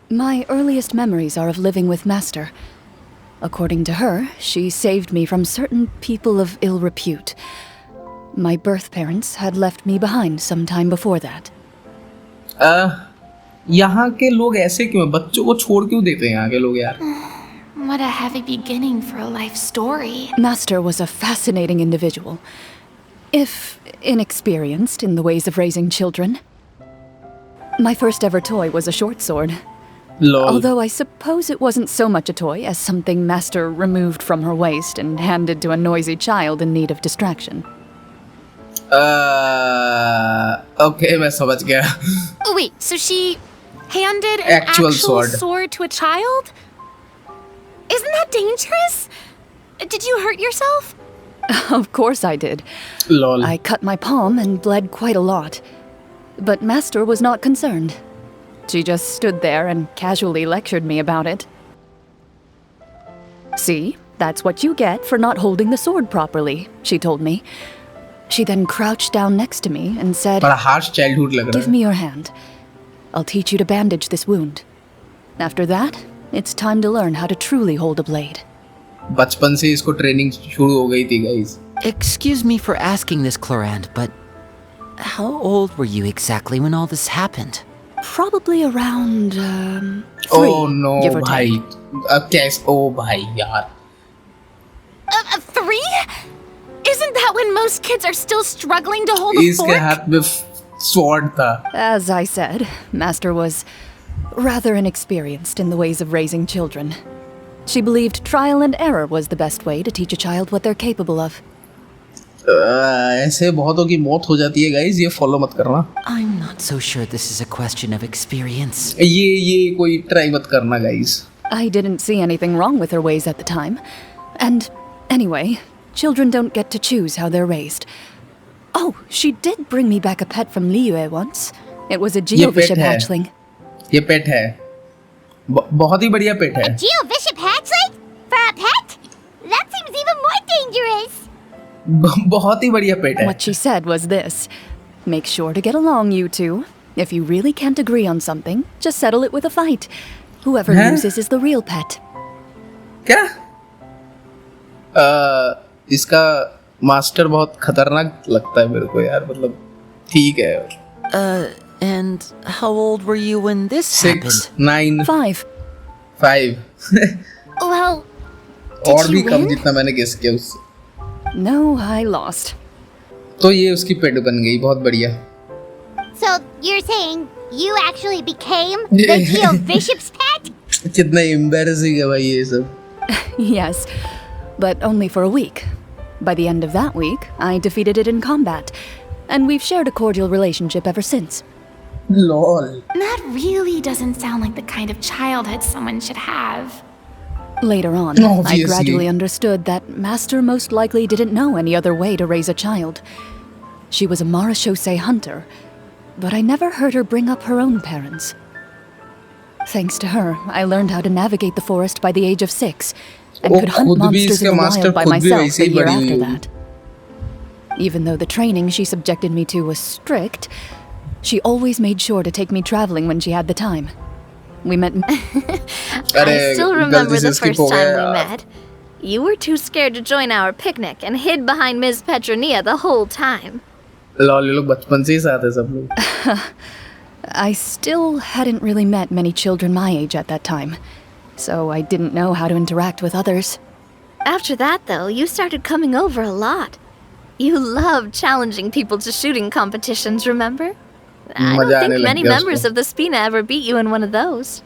My earliest memories are of living with Master. According to her, she saved me from certain people of ill repute. My birth parents had left me behind some time before that. यहाँ के लोग ऐसे क्यों हैं? बच्चों को छोड़ क्यों देते हैं यहाँ के लोग यार? What a heavy beginning for a life story. Master was a fascinating individual, if inexperienced in the ways of raising children. My first ever toy was a short sword. Lol. Although I suppose it wasn't so much a toy as something Master removed from her waist and handed to a noisy child in need of distraction. Okay, मैं समझ गया. Oh, wait, so she handed an Actual sword. sword to a child? Isn't that dangerous? Did you hurt yourself? Of course I did. Lol. I cut my palm and bled quite a lot. But Master was not concerned. She just stood there and casually lectured me about it. See, that's what you get for not holding the sword properly, she told me. She then crouched down next to me and said, बड़ा harsh childhood लग रहा "Give है. me your hand. I'll teach you to bandage this wound. After that, it's time to learn how to truly hold a blade." बचपन से इसको training शुरू हो गई थी guys. Excuse me for asking this, Clorinde, but how old were you exactly when all this happened? Probably around, 3, Oh no give or भाई. take. अब कैसे? Oh भाई यार. 3? Isn't that when most kids are still struggling to hold a इसके fork? हाथ में sword था. As I said, Master was rather inexperienced in the ways of raising children. She believed trial and error was the best way to teach a child what they're capable of. ऐसे बहुतों की मौत हो जाती है guys, ये follow मत करना. I'm not so sure this is a question of experience. ये कोई ट्राई मत करना guys. I didn't see anything wrong with her ways at the time. And anyway, children don't get to choose how they're raised. Oh, she did bring me back a pet from Liyue once. It was a ये पेट Geovishap है. hatchling. ये पेट है. बहुत ही बढ़िया पेट है. Geovishap hatchling? For a pet? That seems even more dangerous. बहुत ही बढ़िया पेट है. What she said was this: "Make sure to get along, you two. If you really can't agree on something, just settle it with a fight. Whoever Huh? loses is the real pet." क्या? इसका master बहुत खतरनाक लगता है मेरे को यार, मतलब ठीक है. And how old were you when this 6, happened? 9, 5. 5. Well, और भी you कम win? जितना मैंने गेस किया उससे. No, I lost. तो ये उसकी पेट बन गई, बहुत बढ़िया. So you're saying you actually became the Geovishap's pet? कितना embarrassing है भाई ये सब. Yes, but only for a week. By the end of that week, I defeated it in combat, and we've shared a cordial relationship ever since. Lol. that really doesn't sound like the kind of childhood someone should have. Later on, I Obviously. gradually understood that Master most likely didn't know any other way to raise a child. She was a marechaussee hunter, but I never heard her bring up her own parents. Thanks to her, I learned how to navigate the forest by the age of 6, and वो could hunt खुद भी monsters इसके in the master wild by खुद भी myself वैसे the he year बड़ी हुई after होगी. that. Even though the training she subjected me to was strict, she always made sure to take me traveling when she had the time. We met. अरे I still गलती remember से the skip first हो time गया we यार. met. You were too scared to join our picnic and hid behind Ms. Petronia the whole time. Lol ये लोग बचपन से ही साथ है सब लोग. I still hadn't really met many children my age at that time, so I didn't know how to interact with others. After that, though, you started coming over a lot. You loved challenging people to shooting competitions, remember? I don't मजा आने think लग many गया members उसको. of the Spina ever beat you in one of those.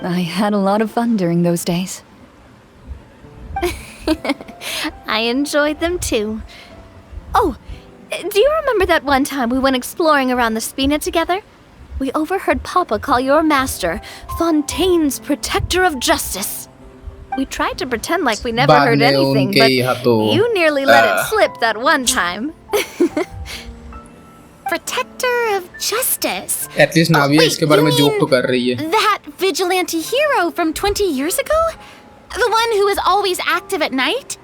I had a lot of fun during those days. I enjoyed them too. Oh, do you remember that one time we went exploring around the Spina together? We overheard Papa call your master Fontaine's Protector of Justice. We tried to pretend like we never बाद heard में anything, उनके but यहाँ तो, you nearly let it slip that one time. Protector of Justice? At least नाविया wait, इसके बारे you में joke mean तो कर रही है. That vigilante hero from 20 years ago? The one who was always active at night?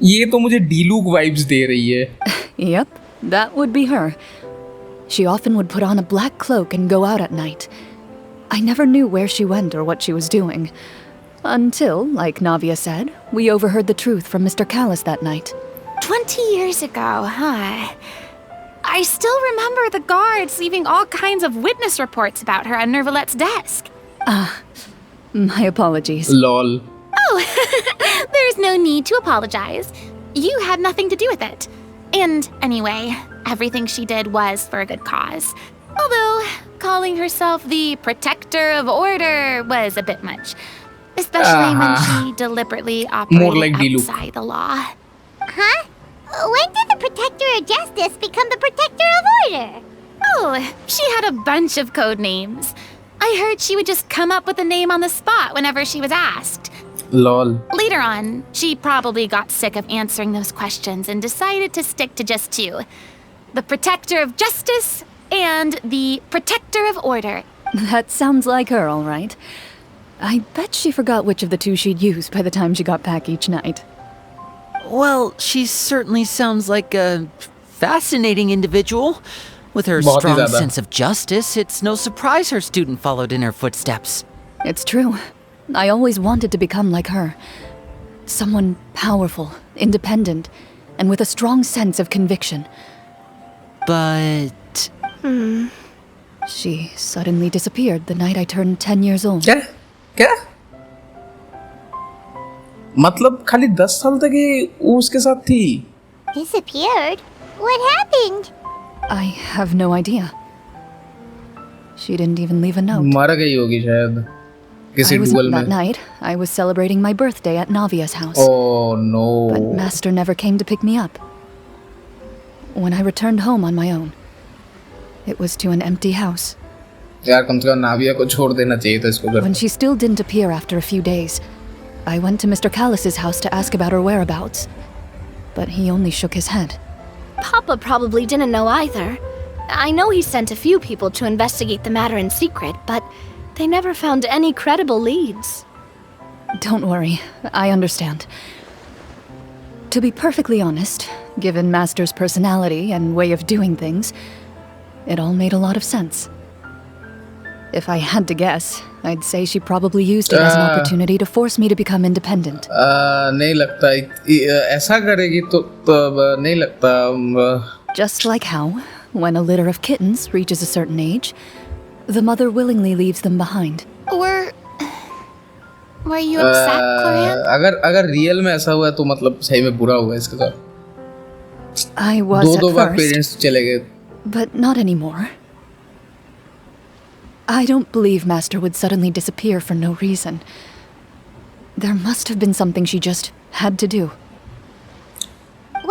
ये तो मुझे डीलूक वाइब्स दे रही है. Yep, that would be her. She often would put on a black cloak and go out at night. I never knew where she went or what she was doing. Until, like Navia said, we overheard the truth from Mr. Callis that night. 20 years ago, huh? I still remember the guards leaving all kinds of witness reports about her on Nervalette's desk. My apologies. Lol. Oh, there's no need to apologize. You had nothing to do with it. And anyway, everything she did was for a good cause. Although, calling herself the protector of order was a bit much. Especially when she deliberately operated like Diluc. outside the law. Huh? When did the Protector of Justice become the Protector of Order? Oh, she had a bunch of code names. I heard she would just come up with a name on the spot whenever she was asked. Lol. Later on, she probably got sick of answering those questions and decided to stick to just two. The Protector of Justice and the Protector of Order. That sounds like her, all right. I bet she forgot which of the two she'd used by the time she got back each night. Well, she certainly sounds like a fascinating individual. With her बहुत ही strong ज़्यादा। sense of justice, it's no surprise her student followed in her footsteps. It's true. I always wanted to become like her. Someone powerful, independent, and with a strong sense of conviction. But She suddenly disappeared the night I turned 10 years old. क्या क्या मतलब खाली 10 साल तक ये वो उसके साथ थी. Disappeared? What happened? I have no idea. She didn't even leave a note. मर गई होगी शायद किसी I was डुअल that में. night. I was celebrating my birthday at Navia's house. Oh no. But Master never came to pick me up. When I returned home on my own, it was to an empty house. यार कम से कम नाविया को छोड़ देना चाहिए था इसको घर. When she still didn't appear after a few days, I went to Mr. Callis's house to ask about her whereabouts. But he only shook his head. Papa probably didn't know either. I know he sent a few people to investigate the matter in secret, but they never found any credible leads. Don't worry, I understand. To be perfectly honest, given Master's personality and way of doing things, it all made a lot of sense. If I had to guess, I'd say she probably used it as an opportunity to force me to become independent. नहीं लगता ऐसा करेगी तो नहीं लगता. Just like how, when a litter of kittens reaches a certain age, the mother willingly leaves them behind. Were you upset, Clorinde? अगर real में ऐसा हुआ तो मतलब सही में बुरा हुआ इसके साथ. I was at दो बार first, पेरेंट्स चले गए. but not anymore. I don't believe Master would suddenly disappear for no reason. There must have been something she just had to do.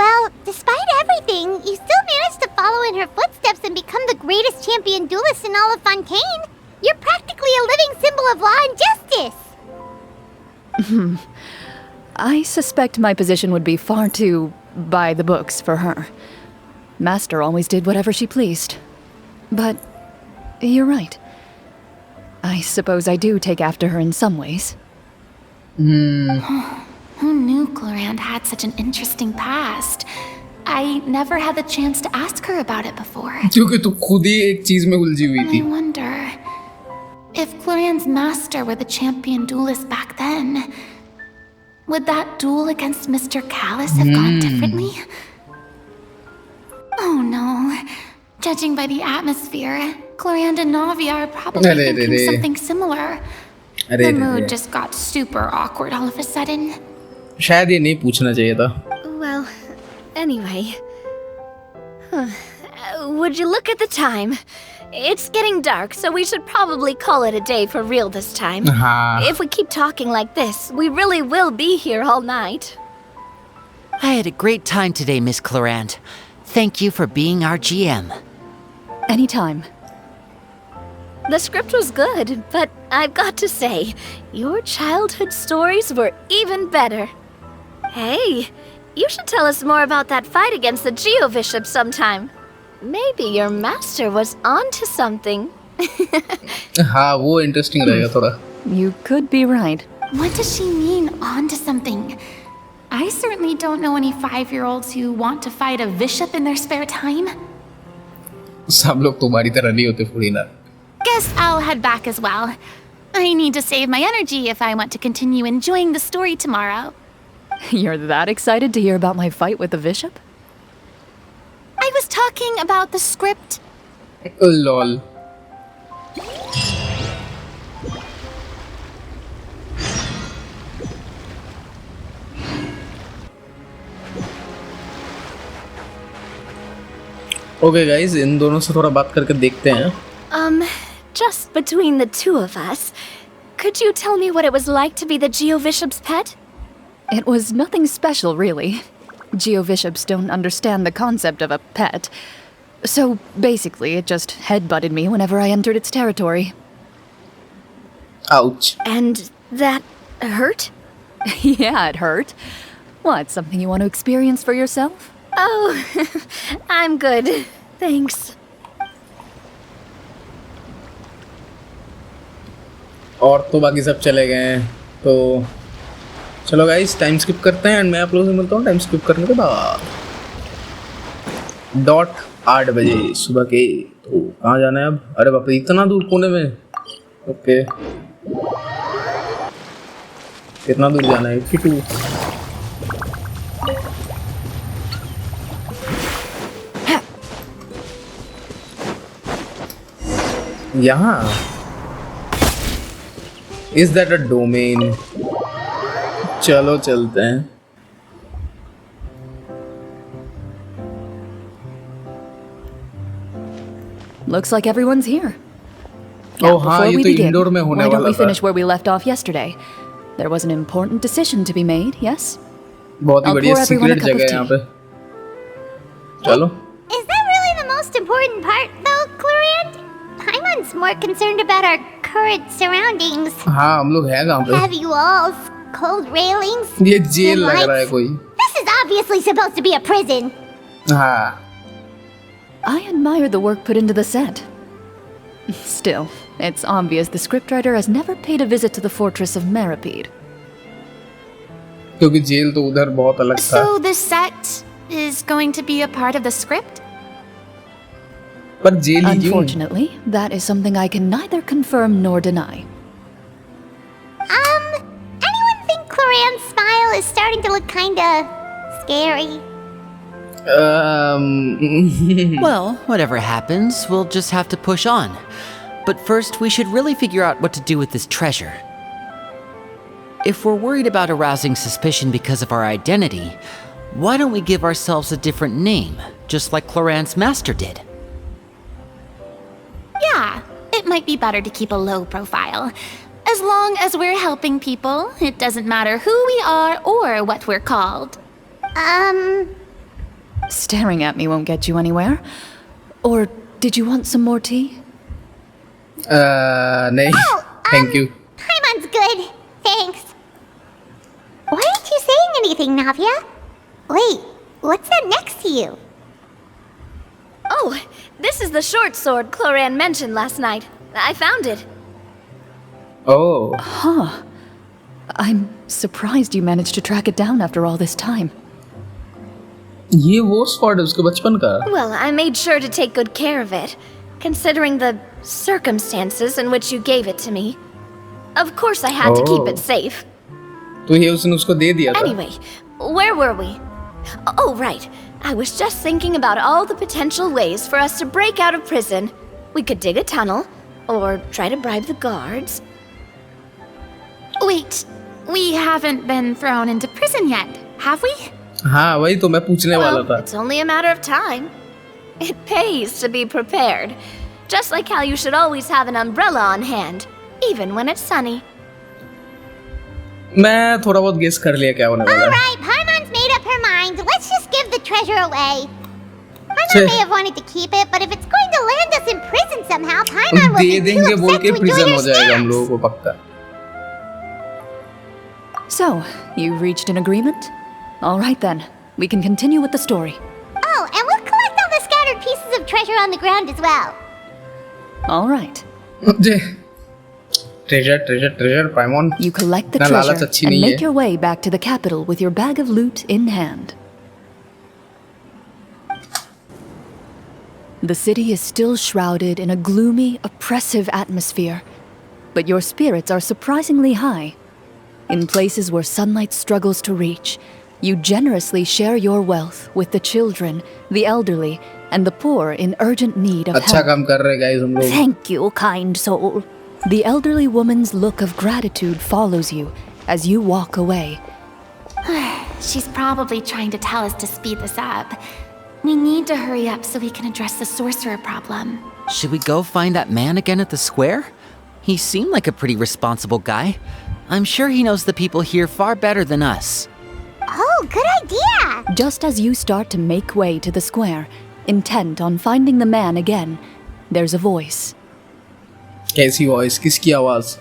Well, despite everything, you still managed to follow in her footsteps and become the greatest champion duelist in all of Fontaine. You're practically a living symbol of law and justice. I suspect my position would be far too by the books for her. Master always did whatever she pleased. But you're right. I suppose I do take after her in some ways. Who knew Clorinde had such an interesting past? I never had the chance to ask her about it before. क्योंकि तू खुद ही एक चीज में उलझी हुई I थी. wonder if Clorinde's master were the champion duelist back then. Would that duel against Mr. Callis have gone differently? Oh no. Judging by the atmosphere, Clorinde and Navia are probably Arre, thinking arre. something similar. अरे The रे mood रे. just got super awkward all of a sudden. शायद ये नहीं पूछना चाहिए था. Well, anyway. Would you look at the time? It's getting dark, so we should probably call it a day for real this time. हाँ. If we keep talking like this, we really will be here all night. I had a great time today, Miss Clorinde. Thank you for being our GM. Anytime. The script was good, but I've got to say, your childhood stories were even better. Hey, you should tell us more about that fight against the Geo-Bishop sometime. Maybe your master was onto something. हाँ वो interesting रहेगा थोड़ा. You could be right. What does she mean, on to something? I certainly don't know any 5-year-olds who want to fight a bishop in their spare time. सब लोग तुम्हारी तरह नहीं होते फुड़ीना. guess I'll head back as well. I need to save my energy if I want to continue enjoying the story tomorrow. You're that excited to hear about my fight with the bishop? I was talking about the script. Lol. Okay guys, इन दोनों से थोड़ा बात करके देखते हैं. Just between the two of us, could you tell me what it was like to be the Geo-bishop's pet? It was nothing special, really. Geo-bishops don't understand the concept of a pet. So, basically, it just headbutted me whenever I entered its territory. Ouch. And that hurt? Yeah, it hurt. What, something you want to experience for yourself? Oh, I'm good. Thanks. और तो बाकी सब चले गए हैं. तो चलो guys, time skip करते हैं एंड मैं आप लोगों से मिलता हूँ टाइम स्किप करने के बाद. 8 बजे सुबह के. तो कहाँ जाना है अब? अरे बाप रे, इतना दूर पुणे में. ओके, कितना दूर जाना है? 82. यहाँ इज दैट अ डोमेन? चलो चलते हैं. Looks like everyone's here. Oh, हाँ, before ये we तो begin, इंडोर में होने why don't वाला we था. finish where we left off yesterday? There was an important decision to be made, yes? बहुत ही I'll बढ़िया pour everyone a secret cup of जगह है यहाँ tea. पे. चलो. Is that really the most important part, though, Clorinde? Paimon's more concerned about our current surroundings. हाँ, हम लोग हैं कहाँ पे? Heavy walls, cold railings. ये जेल dim लग रहा है lights. कोई. This is obviously supposed to be a prison. हाँ. I admire the work put into the set. Still, it's obvious the scriptwriter has never paid a visit to the fortress of Meripede. क्योंकि jail तो उधर बहुत अलग था. So the set is going to be a part of the script? पर jail ही क्यों? Unfortunately, that is something I can neither confirm nor deny. Anyone think Clorinde's smile is starting to look kinda scary? Well, whatever happens, we'll just have to push on. But first, we should really figure out what to do with this treasure. If we're worried about arousing suspicion because of our identity, why don't we give ourselves a different name, just like Clorinde's master did? Yeah, it might be better to keep a low profile. As long as we're helping people, it doesn't matter who we are or what we're called. Staring at me won't get you anywhere. Or did you want some more tea? नहीं. Thank you. Paimon's good. Thanks. Why aren't you saying anything, Navia? Wait, what's that next to you? Oh, this is the short sword Clorinde mentioned last night. I found it. Oh. Huh. I'm surprised you managed to track it down after all this time. ये वो sword है उसके बचपन का. Well, I made sure to take good care of it, considering the circumstances in which you gave it to me. Of course I had to keep it safe. तो ये उसने उसको दे दिया था. Anyway, where were we? Oh, right. I was just thinking about all the potential ways for us to break out of prison. We could dig a tunnel, or try to bribe the guards. Wait, we haven't been thrown into prison yet, have we? हाँ, वही तो मैं पूछने वाला Well, था. it's only a matter of time. It pays to be prepared. Just like how you should always have an umbrella on hand, even when it's sunny. मैं थोड़ा बहुत गेस कर लिया क्या होने वाला है. Alright, Paimon's made up her mind. Let's just give the treasure away. Paimon Sure. may have wanted to keep it, but if it's going to land us in prison somehow, Paimon will they be too देंगे बोल upset के to enjoy prison their हो जाएगा हम snacks. लोगों को पक्का. So, you reached an agreement? All right then, we can continue with the story. Oh, and we'll collect all the scattered pieces of treasure on the ground as well. All right. treasure Paimon. You collect the ना लालच treasure अच्छी and नहीं make है. your way back to the capital with your bag of loot in hand. The city is still shrouded in a gloomy, oppressive atmosphere, but your spirits are surprisingly high. In places where sunlight struggles to reach, you generously share your wealth with the children, the elderly, and the poor in urgent need of अच्छा help. काम कर रहे हैं guys हम लोग. Thank you, kind soul. The elderly woman's look of gratitude follows you as you walk away. She's probably trying to tell us to speed this up. We need to hurry up so we can address the sorcerer problem. Should we go find that man again at the square? He seemed like a pretty responsible guy. I'm sure he knows the people here far better than us. Oh, good idea! Just as you start to make way to the square, intent on finding the man again, there's a voice. कैसी voice? किसकी आवाज?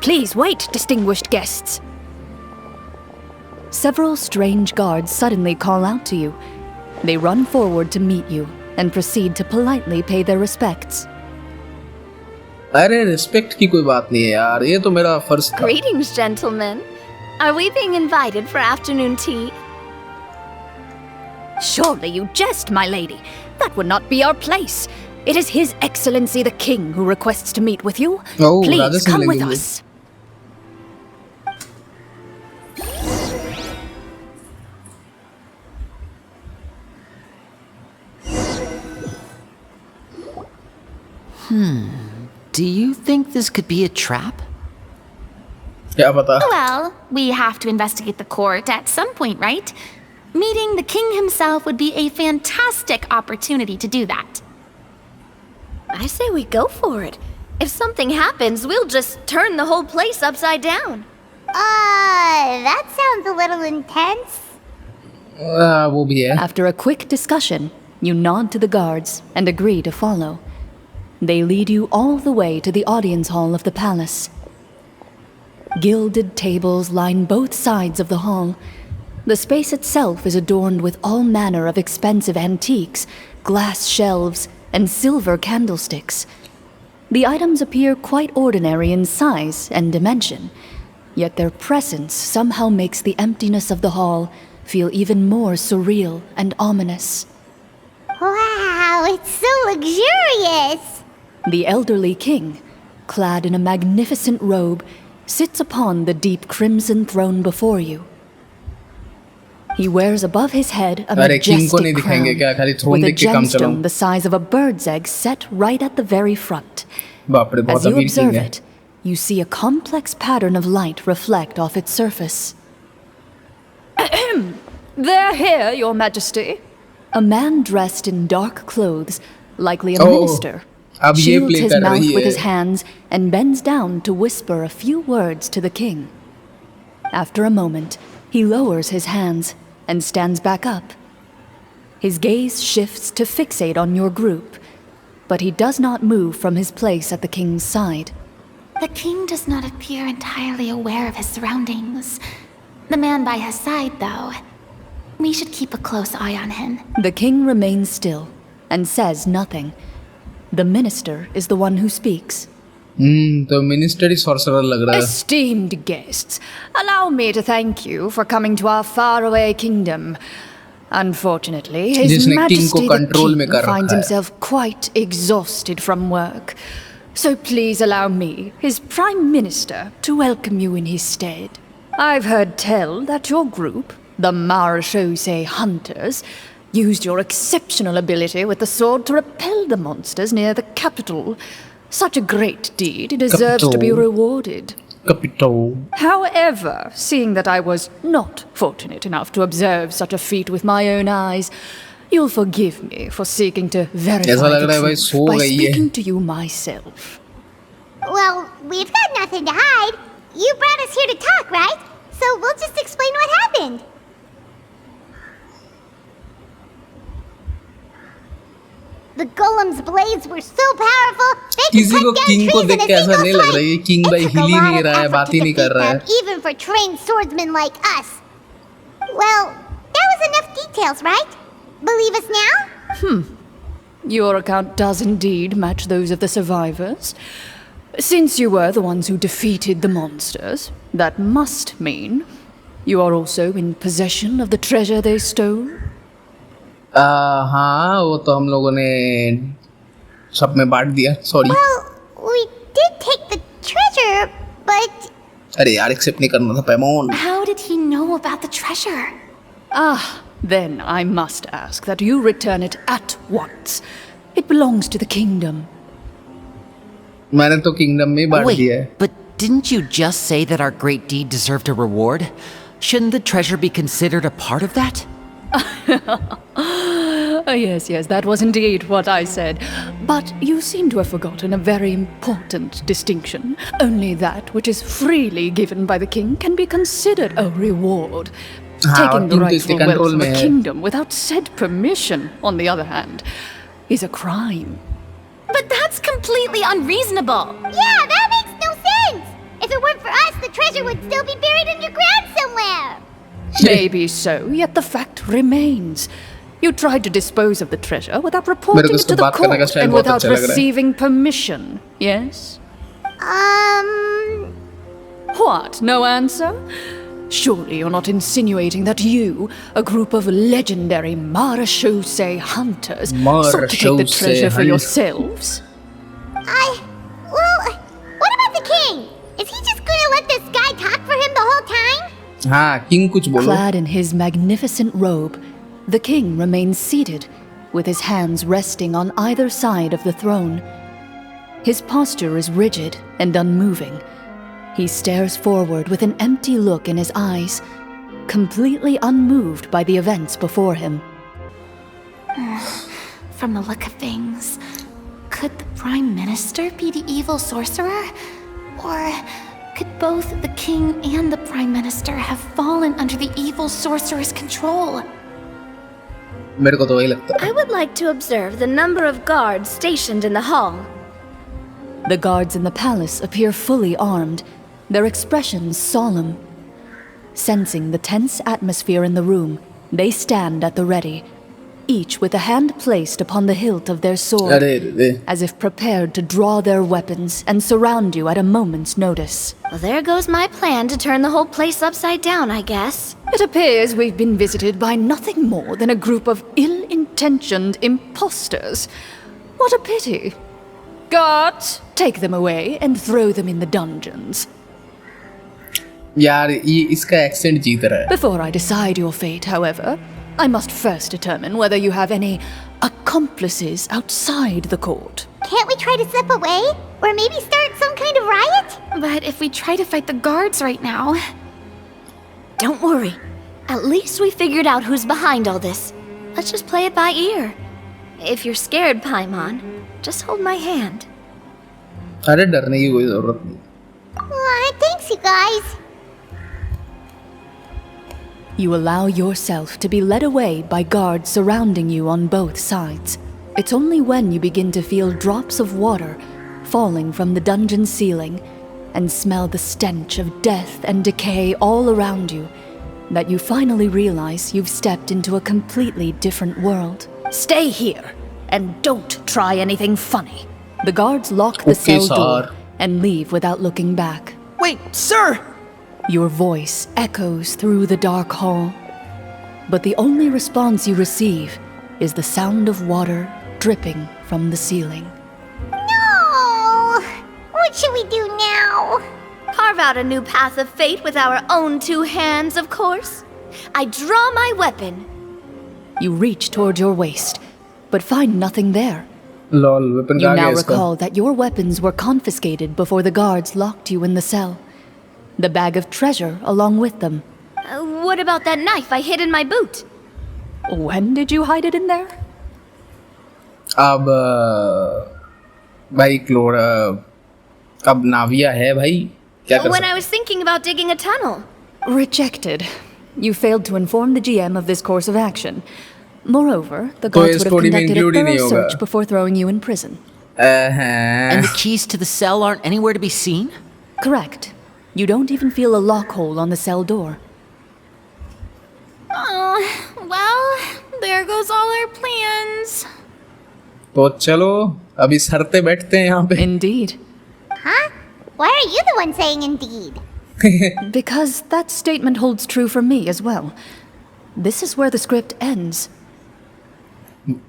Please wait, distinguished guests. Several strange guards suddenly call out to you. They run forward to meet you and proceed to politely pay their respects. अरे respect की कोई बात नहीं है यार, ये तो मेरा फर्ज था. Greetings, gentlemen. Are we being invited for afternoon tea? Surely you jest, my lady. That would not be our place. It is His Excellency the King who requests to meet with you. Oh, Please Rajasthan come with language. us. Do you think this could be a trap? क्या पता? Well, we have to investigate the court at some point, right? Meeting the king himself would be a fantastic opportunity to do that. I say we go for it. If something happens, we'll just turn the whole place upside down. That sounds a little intense. वो भी है. After a quick discussion, you nod to the guards and agree to follow. They lead you all the way to the audience hall of the palace. Gilded tables line both sides of the hall. The space itself is adorned with all manner of expensive antiques, glass shelves, and silver candlesticks. The items appear quite ordinary in size and dimension, yet their presence somehow makes the emptiness of the hall feel even more surreal and ominous. Wow, it's so luxurious! The elderly king, clad in a magnificent robe, sits upon the deep crimson throne before you. He wears above his head a अरे king को नहीं majestic दिखाएंगे क्या? खाली crown throne with a देख के काम चलाऊं. gemstone the size of a bird's egg set right at the very front. बाप रे, बहुत As you अमीर king observe है. it, you see a complex pattern of light reflect off its surface. They're here, Your Majesty. A man dressed in dark clothes, likely a Oh, minister, अब ये shields play his कर mouth रही with है. his hands and bends down to whisper a few words to the king. After a moment, he lowers his hands and stands back up. His gaze shifts to fixate on your group, but he does not move from his place at the king's side. The king does not appear entirely aware of his surroundings. The man by his side, though. We should keep a close eye on him. The king remains still and says nothing. The minister is the one who speaks. तो minister ही sorcerer लग रहा है. Esteemed guests, allow me to thank you for coming to our faraway kingdom. Unfortunately, His जिसने king को Majesty the control में King कर रखा finds है. himself quite exhausted from work. So please allow me, his Prime Minister, to welcome you in his stead. I've heard tell that your group, the Marechaussee Hunters, used your exceptional ability with the sword to repel the monsters near the capital. Such a great deed deserves to be Capital. rewarded. Capito. However, seeing that I was not fortunate enough to observe such a feat with my own eyes, you'll forgive me for seeking to verify ऐसा लग the रहा है भाई truth so by गई है. speaking to you myself. Well, we've got nothing to hide. You brought us here to talk, right? So we'll just explain what happened. The golem's blades were so powerful, they could किसी को cut down king को trees देख in a के ऐसा single नहीं लग रहा है ये swipe. king It भाई took hill a he lot नहीं of रहा है, effort बात ही to नहीं कर defeat रहा है. them, even for trained swordsmen like us. Well, that was enough details, right? Believe us now? Your account does indeed match those of the survivors. Since you were the ones who defeated the monsters, that must mean you are also in possession of the treasure they stole? हाँ वो तो हम लोगों ने सब में बांट दिया. Sorry. Well, we did take the treasure, but अरे यार एक्सेप्ट नहीं करना था पैमोन. How did he know about the treasure? Ah, then I must ask that you return it at once. It belongs to the kingdom. मैंने तो kingdom में ही बांट दिया है. Wait, but didn't you just say that our great deed deserved a reward? Shouldn't the treasure be considered a part of that? Yes, that was indeed what I said. But you seem to have forgotten a very important distinction. Only that which is freely given by the king can be considered a reward. Taking the rightful wealth of a kingdom without said permission, on the other hand, is a crime. But that's completely unreasonable. yeah, that makes no sense. If it weren't for us, the treasure would still be buried underground somewhere. Maybe so, yet the fact remains. You tried to dispose of the treasure without reporting it to the court and without receiving permission, yes? What, no answer? Surely you're not insinuating that you, a group of legendary Marachose hunters, sought to take the treasure for yourselves? Well, what about the king? Is he just gonna let this guy talk for him the whole time? हाँ king कुछ बोलो. Clad in his magnificent robe, the king remains seated, with his hands resting on either side of the throne. His posture is rigid and unmoving. He stares forward with an empty look in his eyes, completely unmoved by the events before him. From the look of things, could the Prime Minister be the evil sorcerer? Or could both the king and the Prime Minister have fallen under the evil sorcerer's control? मेरे को तो वही लगता है. I would like to observe the number of guards stationed in the hall. The guards in the palace appear fully armed, their expressions solemn. Sensing the tense atmosphere in the room, they stand at the ready, each with a hand placed upon the hilt of their sword, अरे as if prepared to draw their weapons and surround you at a moment's notice. Well, there goes my plan to turn the whole place upside down, I guess. It appears we've been visited by nothing more than a group of ill-intentioned imposters. What a pity. Guards, take them away and throw them in the dungeons. यार ये इसका accent जीत रहा है. Before I decide your fate, however, I must first determine whether you have any accomplices outside the court. Can't we try to slip away? Or maybe start some kind of riot? But if we try to fight the guards right now... Don't worry. At least we figured out who's behind all this. Let's just play it by ear. If you're scared, Paimon, just hold my hand. अरे डरने की कोई जरूरत नहीं. Thanks, you guys. You allow yourself to be led away by guards surrounding you on both sides. It's only when you begin to feel drops of water falling from the dungeon ceiling and smell the stench of death and decay all around you that you finally realize you've stepped into a completely different world. Stay here and don't try anything funny. The guards lock the cell door and leave without looking back. Wait, sir! Your voice echoes through the dark hall, but the only response you receive is the sound of water dripping from the ceiling. No! What should we do now? Carve out a new path of fate with our own two hands, of course. I draw my weapon. You reach toward your waist, but find nothing there. Lol weapon You कहाँ now गया इसका? recall that your weapons were confiscated before the guards locked you in the cell. The bag of treasure along with them. What about that knife I hid in my boot? When did you hide it in there? अब भाई क्लोर अब नाविया है भाई क्या कर When सकते. I was thinking about digging a tunnel. Rejected. You failed to inform the GM of this course of action. Moreover, the तो guards इस would have story में conducted a include ही नहीं thorough होगा. search before throwing you in prison. And the keys to the cell aren't anywhere to be seen? Correct. You don't even feel a lock hole on the cell door. Well, there goes all our plans. तो चलो अभी sir पे बैठते हैं यहाँ पे. Indeed. Huh? Why are you the one saying indeed? Because that statement holds true for me as well. This is where the script ends.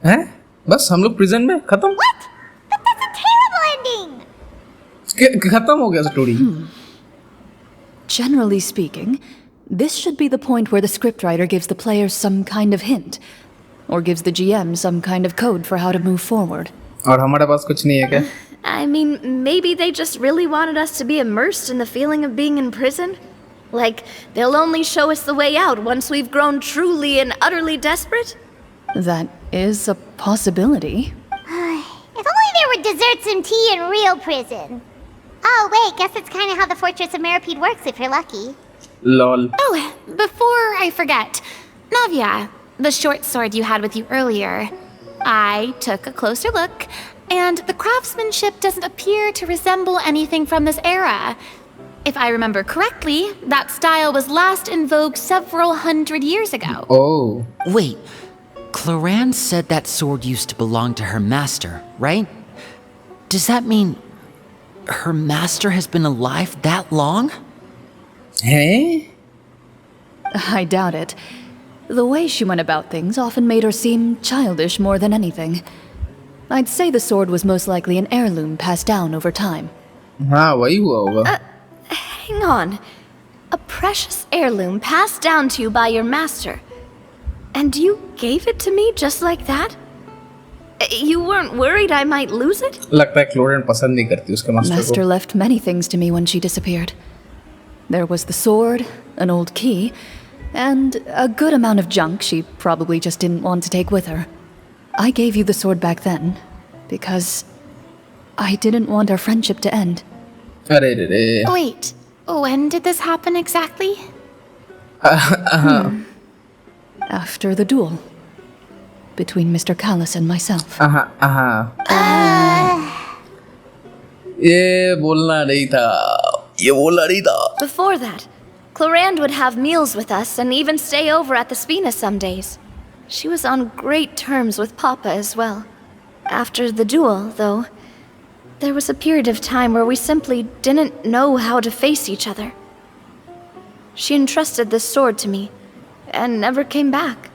हैं? बस हम लोग prison में खत्म? What? But that's a terrible ending! खत्म हो गया story. Generally speaking, this should be the point where the scriptwriter gives the players some kind of hint, or gives the GM some kind of code for how to move forward. और हमारे पास कुछ नहीं है क्या? I mean, maybe they just really wanted us to be immersed in the feeling of being in prison? Like, they'll only show us the way out once we've grown truly and utterly desperate? That is a possibility. If only there were desserts and tea in real prison. Oh, wait, guess it's kind of how the Fortress of Meripede works if you're lucky. Lol. Oh, before I forget, Navia, the short sword you had with you earlier. I took a closer look, and the craftsmanship doesn't appear to resemble anything from this era. If I remember correctly, that style was last in vogue several hundred years ago. Oh. Wait, Clorinde said that sword used to belong to her master, right? Does that mean her master has been alive that long? हैं? I doubt it. The way she went about things often made her seem childish more than anything. I'd say the sword was most likely an heirloom passed down over time. हाँ वही हुआ होगा. Hang on. A precious heirloom passed down to you by your master. And you gave it to me just like that? You weren't worried I might lose it? लगता है क्लोरेंड पसंद नहीं करती उसके मास्टर Master को. left many things to me when she disappeared. There was the sword, an old key, and a good amount of junk she probably just didn't want to take with her. I gave you the sword back then because I didn't want our friendship to end. अरे रे रे. Wait, when did this happen exactly? After the duel between Mr. Callis and myself. ये बोलना नहीं था. ये बोलना नहीं था. Before that, Clorinde would have meals with us and even stay over at the Spina some days. She was on great terms with Papa as well. After the duel, though, there was a period of time where we simply didn't know how to face each other. She entrusted this sword to me and never came back.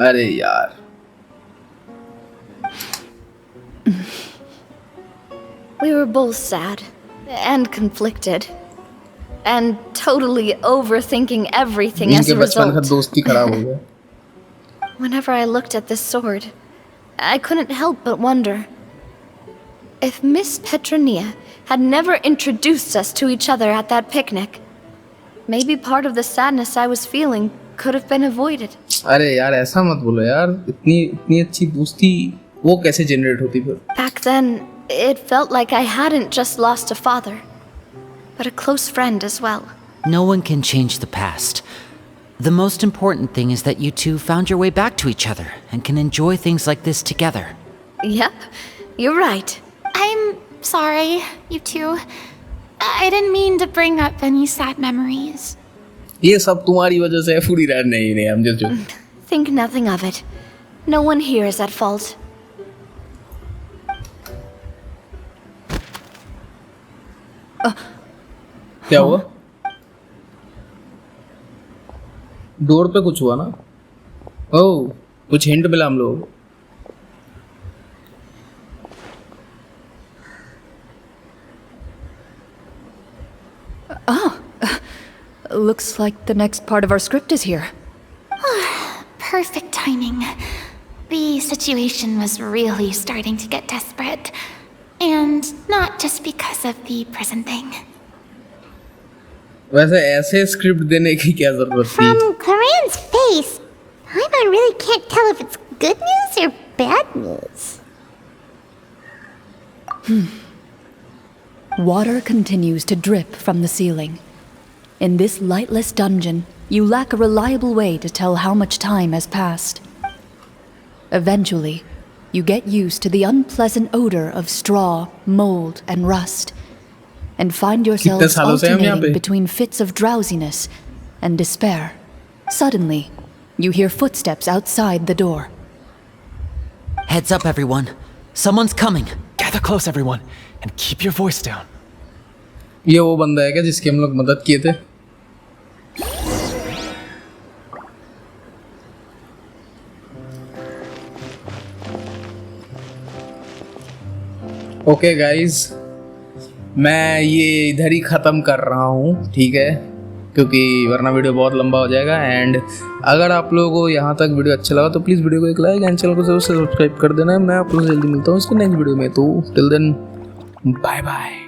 अरे यार. We were both sad and conflicted and totally overthinking everything as इनके a बचपन का result. दोस्ती खराब हो गया. Whenever I looked at this sword, I couldn't help but wonder if Miss Petronia had never introduced us to each other at that picnic. Maybe part of the sadness I was feeling could have been avoided. अरे यार ऐसा मत बोलो यार. इतनी अच्छी दोस्ती वो कैसे जनरेट होती फिर? Back then, it felt like I hadn't just lost a father, but a close friend as well. No one can change the past. The most important thing is that you two found your way back to each other and can enjoy things like this together. Yep, you're right. I'm sorry, you two. I didn't mean to bring up any sad memories. ये सब तुम्हारी वजह से है. पूरी रात नहीं हम just joking. Think nothing of it. No one here is at fault. क्या हुआ? डोर पे कुछ हुआ ना? ओह कुछ हिंट मिला हम लोग. Looks like the next part of our script is here. Perfect timing. The situation was really starting to get desperate. And not just because of the prison thing. वैसे ऐसे स्क्रिप्ट देने की क्या जरूरत थी? From Clorinde's face, Paimon really can't tell if it's good news or bad news. Water continues to drip from the ceiling. In this lightless dungeon, you lack a reliable way to tell how much time has passed. Eventually, you get used to the unpleasant odor of straw, mold, and rust, and find yourselves सालों से हम यहाँ alternating पे? between fits of drowsiness and despair. Suddenly, you hear footsteps outside the door. Heads up, everyone. Someone's coming. Gather close, everyone. and keep your voice down. ये वो बंदा है क्या जिसकी हम लोग मदद किए थे? ओके गाइज, मैं ये इधर ही ख़त्म कर रहा हूँ, ठीक है, क्योंकि वरना वीडियो बहुत लंबा हो जाएगा। एंड अगर आप लोगों को यहाँ तक वीडियो अच्छा लगा तो प्लीज़ वीडियो को एक लाइक एंड चैनल को जरूर सब्सक्राइब कर देना। मैं आप लोगों से जल्दी मिलता हूँ इसके नेक्स्ट वीडियो में। तो टिल देन बाय बाय।